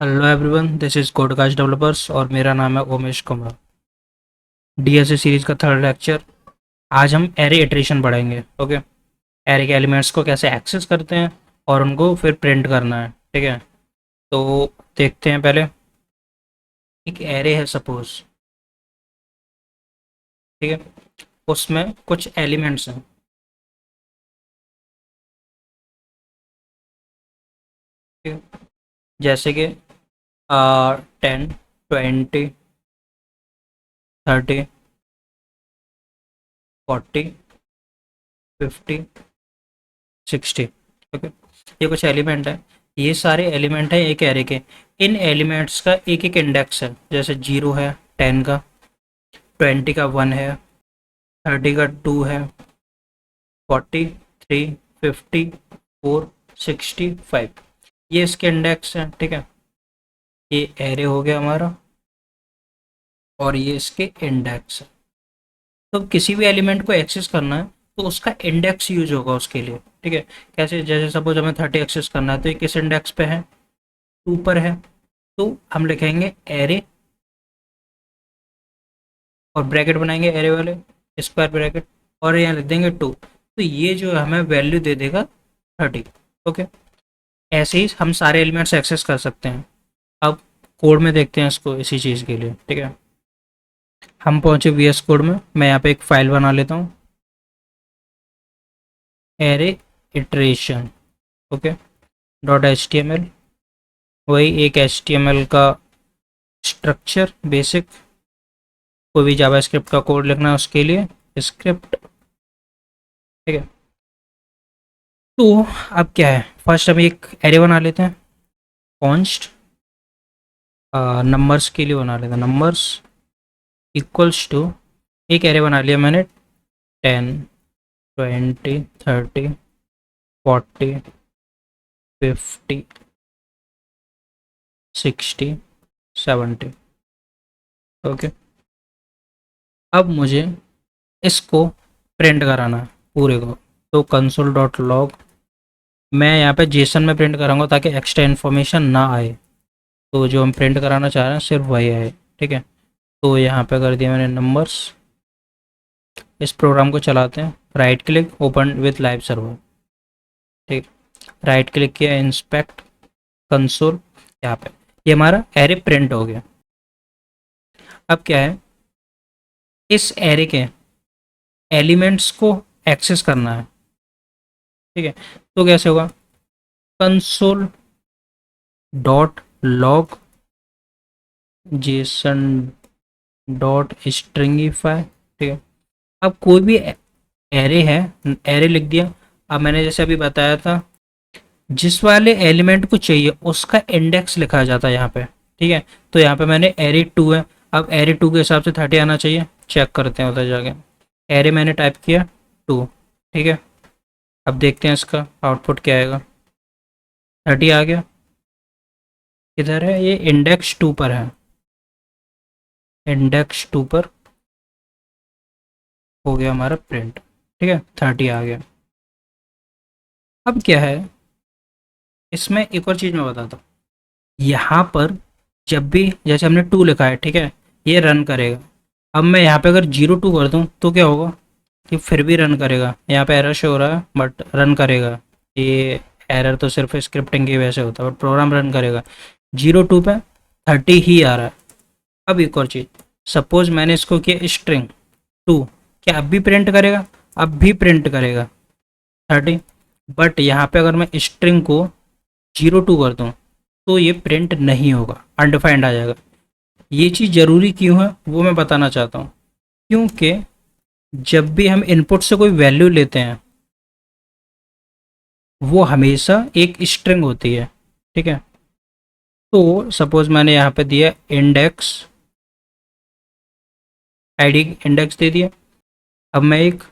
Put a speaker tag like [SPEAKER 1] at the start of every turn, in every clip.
[SPEAKER 1] Hello everyone, this is Codecast developers और मेरा नाम है ओमेश कुमार। डीएसए सीरीज का थर्ड लेक्चर। आज हम एरे इटरेशन पढ़ेंगे। ओके, एरे के एलिमेंट्स को कैसे एक्सेस करते हैं और उनको फिर प्रिंट करना है। ठीक है, तो देखते हैं पहले। एक एरे है सपोज। ठीक है, उसमें कुछ एलिमेंट्स हैं। ठीक है, जैसे कि 10, 20, 30, 40, 50, 60। ओके, ये कुछ एलिमेंट है। ये सारे एलिमेंट है एक एरे के। इन एलिमेंट्स का एक एक इंडेक्स है, जैसे 0 है 10 का, 20 का 1 है, 30 का 2 है, 40, 3, 50, 4, 65। ये इसके इंडेक्स हैं। ठीक है, ये एरे हो गया हमारा और ये इसके इंडेक्स है। तो किसी भी एलिमेंट को एक्सेस करना है तो उसका इंडेक्स यूज होगा उसके लिए। ठीक है, कैसे, जैसे सपोज हमें 30 एक्सेस करना है तो ये किस इंडेक्स पे है? 2 पर है। तो हम लिखेंगे एरे और ब्रैकेट बनाएंगे एरे वाले, स्क्वायर ब्रैकेट, और यहाँ लिख देंगे 2। तो ये जो हमें वैल्यू दे देगा 30। ओके, ऐसे ही हम सारे एलिमेंट्स एक्सेस कर सकते हैं। अब कोड में देखते हैं इसको, इसी चीज़ के लिए। ठीक है, हम पहुंचे वीएस कोड में। मैं यहाँ पे एक फाइल बना लेता हूँ, array iteration. Okay, dot H T M L. वही एक एच टी एम एल का स्ट्रक्चर बेसिक। कोई भी जावास्क्रिप्ट का कोड लिखना है उसके लिए स्क्रिप्ट। ठीक है, तो अब क्या है, फर्स्ट हम एक एरे बना लेते हैं। कॉन्स्ट नंबर्स के लिए बना लेते हैं, नंबर्स इक्वल्स टू, एक एरे बना लिया मैंने। 10, 20, 30, 40, 50, 60, 70। ओके, अब मुझे इसको प्रिंट कराना है पूरे को। तो कंसोल डॉट लॉग, मैं यहाँ पे जेसन में प्रिंट कराऊंगा ताकि एक्स्ट्रा इन्फॉर्मेशन ना आए। तो जो हम प्रिंट कराना चाह रहे हैं सिर्फ वही आए। ठीक है, तो यहाँ पे कर दिया मैंने नंबर्स। इस प्रोग्राम को चलाते हैं। Right click, open with live server. ठीक, राइट क्लिक किया, इंस्पेक्ट कंसोल। यहाँ पे ये हमारा एरे प्रिंट हो गया। अब क्या है, इस एरे के एलिमेंट्स को एक्सेस करना है। ठीक है, तो कैसे होगा? Console dot log JSON dot stringify. ठीक है, अब कोई भी एरे है, एरे लिख दिया। अब मैंने जैसे अभी बताया था, जिस वाले एलिमेंट को चाहिए उसका इंडेक्स लिखा जाता है यहाँ पे। ठीक है, तो यहाँ पे मैंने एरे 2 है। अब एरे 2 के हिसाब से 30 आना चाहिए। चेक करते हैं उधर जाके। एरे मैंने टाइप किया 2। ठीक है, अब देखते हैं इसका आउटपुट क्या आएगा। 30 आ गया। किधर है? ये इंडेक्स 2 पर है। इंडेक्स 2 पर हो गया हमारा प्रिंट। ठीक है, 30 आ गया। अब क्या है, इसमें एक और चीज़ मैं बताता हूँ। यहाँ पर जब भी जैसे हमने 2 लिखा है, ठीक है, ये रन करेगा। अब मैं यहाँ पे अगर 02 कर दूँ तो क्या होगा कि फिर भी रन करेगा। यहाँ पे एरर शो हो रहा है बट रन करेगा। ये एरर तो सिर्फ स्क्रिप्टिंग की वजह से होता है बट प्रोग्राम रन करेगा। 02 पे 30 ही आ रहा है। अब एक और चीज़, सपोज मैंने इसको किया स्ट्रिंग 2, क्या अब भी प्रिंट करेगा? अब भी प्रिंट करेगा 30। बट यहाँ पे अगर मैं स्ट्रिंग को 02 कर दूँ तो ये प्रिंट नहीं होगा, अनडिफाइंड आ जाएगा। ये चीज़ ज़रूरी क्यों है वो मैं बताना चाहता हूँ। क्योंकि जब भी हम इनपुट से कोई वैल्यू लेते हैं वो हमेशा एक स्ट्रिंग होती है। ठीक है, तो सपोज मैंने यहाँ पे दिया इंडेक्स, आईडी इंडेक्स दे दिया। अब मैं एक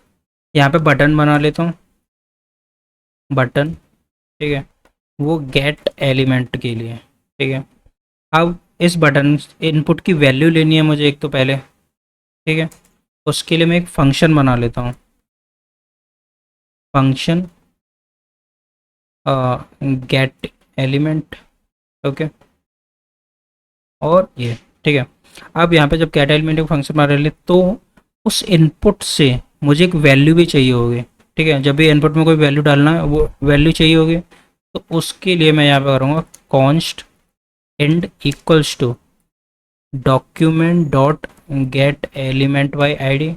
[SPEAKER 1] यहाँ पे बटन बना लेता हूँ, बटन। ठीक है, वो गेट एलिमेंट के लिए। ठीक है, अब इस बटन इनपुट की वैल्यू लेनी है मुझे एक तो पहले। ठीक है, उसके लिए मैं एक फंक्शन बना लेता हूँ, फंक्शन गेट एलिमेंट। ओके, और ये, ठीक है। अब यहाँ पे जब कैट एलिमेंट का फंक्शन मार रहे तो उस इनपुट से मुझे एक वैल्यू भी चाहिए होगी, ठीक है। जब भी इनपुट में कोई वैल्यू डालना है वो वैल्यू चाहिए होगी, तो उसके लिए मैं यहाँ पे करूँगा const end equals to document dot get element by ID,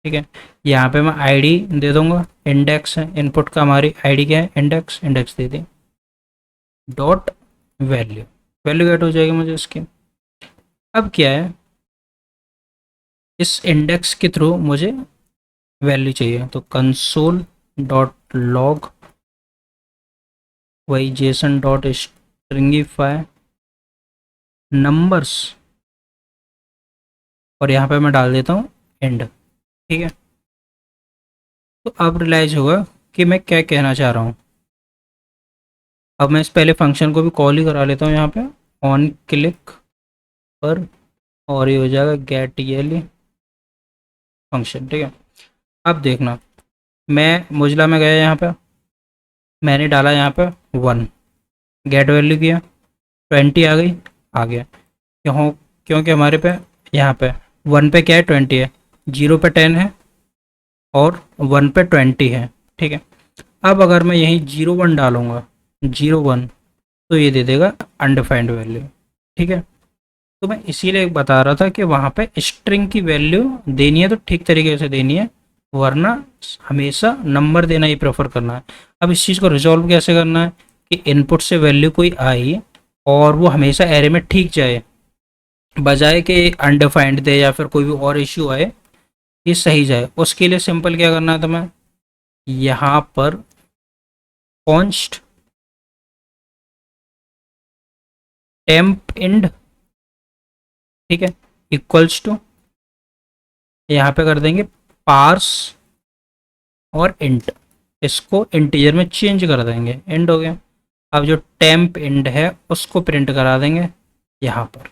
[SPEAKER 1] ठीक है। यहाँ पे मैं आईडी दे दूंगा, इंडेक्स है इनपुट का, हमारी आईडी क्या है, इंडेक्स, इंडेक्स दे दी, डॉट वैल्यू, वैल्यू गेट हो जाएगी मुझे इसकी। अब क्या है, इस इंडेक्स के थ्रू मुझे वैल्यू चाहिए, तो कंसोल डॉट लॉग वही जेसन डॉट स्ट्रिंगिफाई नंबर्स, और यहाँ पे मैं डाल देता हूँ एंड, ठीक है। तो अब रियलाइज होगा कि मैं क्या कहना चाह रहा हूँ। अब मैं इस पहले फंक्शन को भी कॉल ही करा लेता हूँ यहाँ पे ऑन क्लिक पर, और ये हो जाएगा गेट ईएलई फंक्शन, ठीक है। अब देखना, मैं मोजिला में गया, यहाँ पे मैंने डाला यहाँ पे 1, गेट वैल्यू किया, 20 आ गई, आ गया, क्यों, क्योंकि हमारे पे यहाँ पे 1 पे क्या है, 20 है, 0 पे 10 है, और 1 पे 20 है, ठीक है। अब अगर मैं यहीं 01 डालूंगा, 01, तो ये दे देगा अनडिफाइंड वैल्यू, ठीक है। तो मैं इसीलिए बता रहा था कि वहाँ पे स्ट्रिंग की वैल्यू देनी है तो ठीक तरीके से देनी है, वरना हमेशा नंबर देना ही प्रेफर करना है। अब इस चीज़ को रिजॉल्व कैसे करना है कि इनपुट से वैल्यू कोई आई और वो हमेशा एरे में ठीक जाए, बजाय कि अनडिफाइंड दे या फिर कोई भी और इश्यू आए, ये सही जाए। उसके लिए सिंपल क्या करना है, तो मैं यहाँ पर कॉन्स्ट टेम्प इंड, ठीक है, इक्वल्स टू, यहाँ पे कर देंगे पार्स और इंट, इसको इंटीजर में चेंज कर देंगे, इंड हो गया। अब जो टेम्प इंड है उसको प्रिंट करा देंगे यहाँ पर,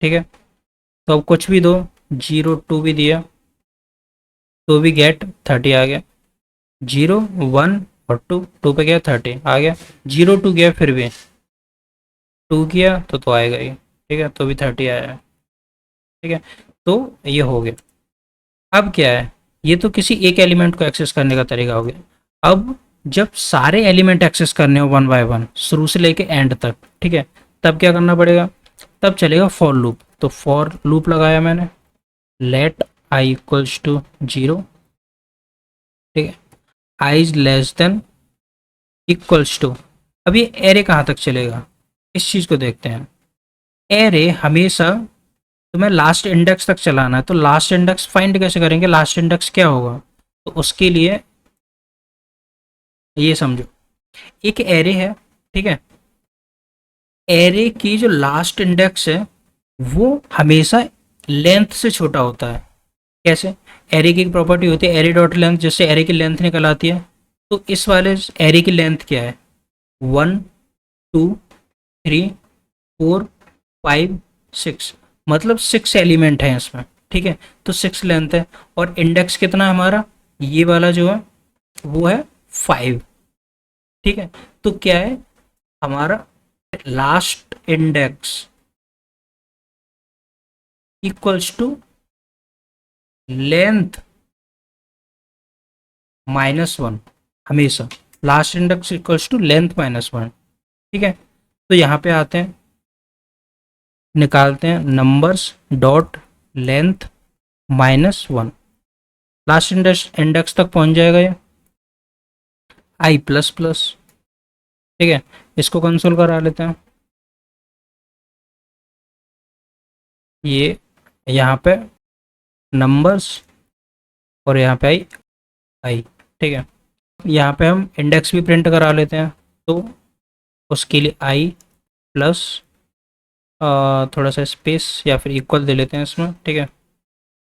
[SPEAKER 1] ठीक है। तो अब कुछ भी दो, 02 भी दिया तो भी गेट 30 आ गया, 01 और 2 पे गया 30 आ गया, 02 गया फिर भी 2 किया तो आएगा ही, ठीक है, तो भी 30 आया है, ठीक है। तो ये हो गया। अब क्या है, ये तो किसी एक एलिमेंट को एक्सेस करने का तरीका हो गया। अब जब सारे एलिमेंट एक्सेस करने हो वन बाय वन, शुरू से लेके एंड तक, ठीक है, तब क्या करना पड़ेगा, तब चलेगा फॉर लूप। तो फॉर लूप लगाया मैंने, लेट आई इक्वल्स टू 0, ठीक है, I is less than equals to. अब ये एरे कहाँ तक चलेगा, इस चीज़ को देखते हैं। एरे हमेशा तुम्हें लास्ट इंडेक्स तक चलाना है, तो लास्ट इंडेक्स फाइंड कैसे करेंगे, लास्ट इंडेक्स क्या होगा, तो उसके लिए ये समझो, एक एरे है, ठीक है, एरे की जो लास्ट इंडेक्स है वो हमेशा लेंथ से छोटा होता है। कैसे, एरे की एक प्रॉपर्टी होती है एरे डॉट लेंथ, जिससे एरे की लेंथ निकल आती है। तो इस वाले एरे की लेंथ क्या है, 1 2 3 4 5 6, मतलब 6 एलिमेंट है इसमें, ठीक है। तो 6 लेंथ है, और इंडेक्स कितना है हमारा, ये वाला जो है वो है 5, ठीक है। तो क्या है हमारा last index equals to length -1, हमेशा last index equals to length -1, ठीक है। तो यहाँ पे आते हैं, निकालते हैं numbers dot length -1, last index तक पहुँच जाएगा ये आई प्लस प्लस, ठीक है। इसको कंसोल करा लेते हैं, ये यहाँ पे नंबर्स और यहाँ पे आई, ठीक है। यहाँ पे हम इंडेक्स भी प्रिंट करा लेते हैं, तो उसके लिए आई प्लस थोड़ा सा स्पेस या फिर इक्वल दे लेते हैं इसमें, ठीक है,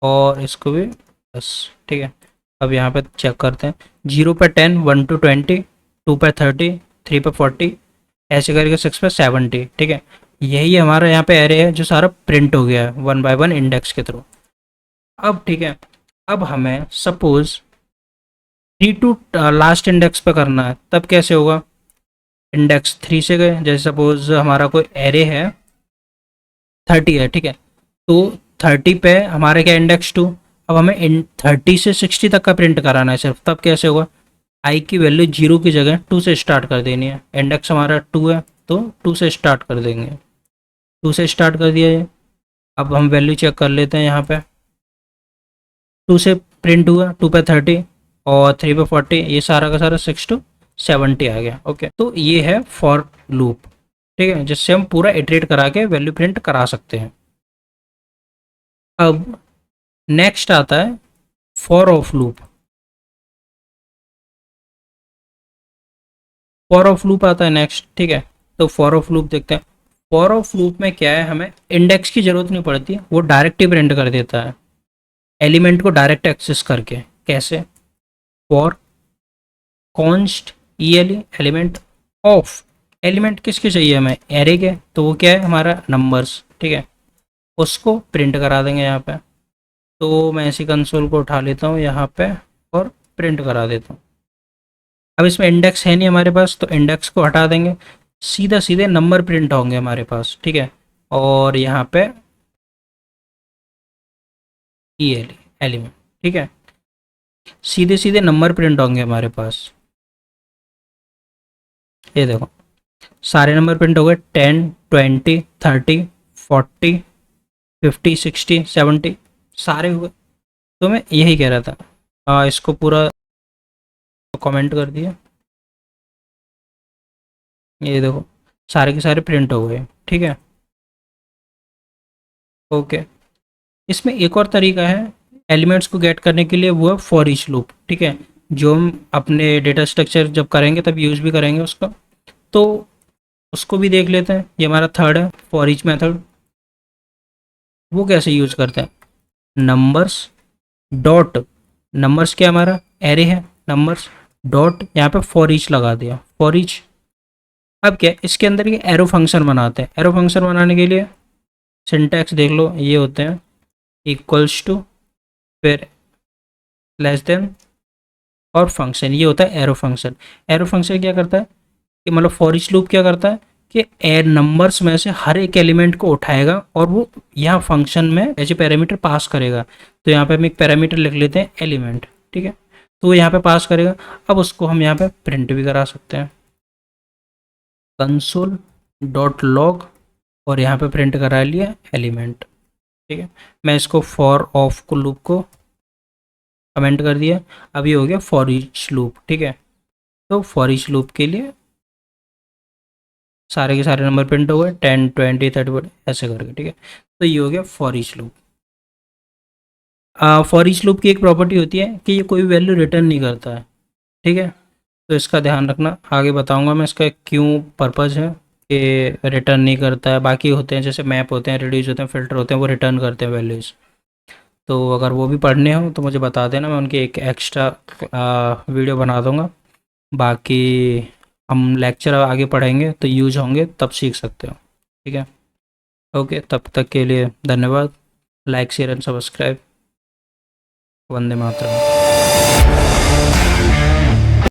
[SPEAKER 1] और इसको भी प्लस, ठीक है। अब यहाँ पे चेक करते हैं, 0 पे 10, 1 to 20, 2 पे 30, 3 पे 40, ऐसे करके 6 पे 70, ठीक है। यही हमारा यहाँ पे एरे है जो सारा प्रिंट हो गया है वन बाय वन इंडेक्स के थ्रू। अब ठीक है, अब हमें सपोज 3 टू लास्ट इंडेक्स पे करना है, तब कैसे होगा, इंडेक्स 3 से गए, जैसे सपोज हमारा कोई एरे है 30 है, ठीक है। तो 30 पे हमारे क्या इंडेक्स 2। अब हमें 30 से 60 तक का प्रिंट कराना है सिर्फ, तब कैसे होगा, आई की वैल्यू 0 की जगह 2 से स्टार्ट कर देनी है। इंडेक्स हमारा 2 है तो 2 से स्टार्ट कर देंगे, 2 से स्टार्ट कर दिया है। अब हम वैल्यू चेक कर लेते हैं यहाँ पे, 2 से प्रिंट हुआ, 2 पे 30 और 3 पे 40, ये सारा का सारा 6 to 70 आ गया। ओके, तो ये है फॉर लूप, ठीक है, जिससे हम पूरा इटरेट करा के वैल्यू प्रिंट करा सकते हैं। अब नेक्स्ट आता है for of loop. For of loop आता है नेक्स्ट, ठीक है। तो फॉर ऑफ लूप देखते हैं। फॉर ऑफ लूप में क्या है, हमें इंडेक्स की जरूरत नहीं पड़ती, वो डायरेक्ट ही प्रिंट कर देता है एलिमेंट को डायरेक्ट एक्सेस करके। कैसे, for const ELE element of, element किसके चाहिए हमें, एरे के, तो वो क्या है हमारा नंबर्स, ठीक है, उसको प्रिंट करा देंगे यहाँ पे। तो मैं इसी कंसोल को उठा लेता हूँ यहाँ पे और प्रिंट करा देता हूँ। अब इसमें इंडेक्स है नहीं हमारे पास, तो इंडेक्स को हटा देंगे, सीधा सीधे नंबर प्रिंट होंगे हमारे पास, ठीक है। और यहाँ पे ईएलई एलिमेंट, ठीक है, सीधे सीधे नंबर प्रिंट होंगे हमारे पास। ये देखो सारे नंबर प्रिंट हो गए, 10 20 30 40 50 60 70 सारे हुए। तो मैं यही कह रहा था, इसको पूरा कमेंट कर दिया, ये देखो सारे के सारे प्रिंट हो गए, ठीक है। ओके, इसमें एक और तरीका है एलिमेंट्स को गेट करने के लिए, वो है फॉर ईच लूप, ठीक है, जो हम अपने डेटा स्ट्रक्चर जब करेंगे तब यूज़ भी करेंगे उसका। तो उसको भी देख लेते हैं। ये हमारा थर्ड है फॉर ईच मेथड। वो कैसे यूज़ करते हैं, नंबर्स डॉट, नंबर्स क्या हमारा एरे है, नंबर्स डॉट यहाँ पे फॉर ईच लगा दिया, फॉर ईच। अब क्या है, इसके अंदर ये एरो फंक्शन बनाते हैं। एरो फंक्शन बनाने के लिए सिंटैक्स देख लो, ये होते हैं इक्वल्स टू, फिर लेस देन और फंक्शन, ये होता है एरो फंक्शन। एरो फंक्शन क्या करता है कि मतलब फॉर ईच लूप क्या करता है कि एर नंबर्स में से हर एक एलिमेंट को उठाएगा और वो यहाँ फंक्शन में ऐसे पैरामीटर पास करेगा। तो यहाँ पे हम एक पैरामीटर लिख लेते हैं एलिमेंट, ठीक है, तो वो यहाँ पे पास करेगा। अब उसको हम यहाँ पे प्रिंट भी करा सकते हैं, कंसोल डॉट लॉग, और यहाँ पे प्रिंट करा लिया एलिमेंट, ठीक है। मैं इसको फॉर ऑफ को लूप को कमेंट कर दिया। अब ये हो गया फॉर ईच लूप, ठीक है। तो फॉर ईच लूप के लिए सारे के सारे नंबर प्रिंट हो गए, 10 20 30 ऐसे करके, ठीक है। तो ये हो गया for each loop. For each loop की एक प्रॉपर्टी होती है कि ये कोई वैल्यू रिटर्न नहीं करता है, ठीक है। तो इसका ध्यान रखना, आगे बताऊंगा मैं इसका क्यों पर्पज़ है कि रिटर्न नहीं करता है। बाकी होते हैं जैसे मैप होते हैं, रिड्यूस होते हैं, फिल्टर होते हैं, वो रिटर्न करते हैं वैल्यूज़। तो अगर वो भी पढ़ने हो तो मुझे बता देना, मैं उनकी एक एक्स्ट्रा वीडियो बना दूंगा। बाकी हम लेक्चर आगे पढ़ेंगे तो यूज होंगे, तब सीख सकते हो, ठीक है। ओके, तब तक के लिए धन्यवाद। Like share and subscribe. Vande Mataram.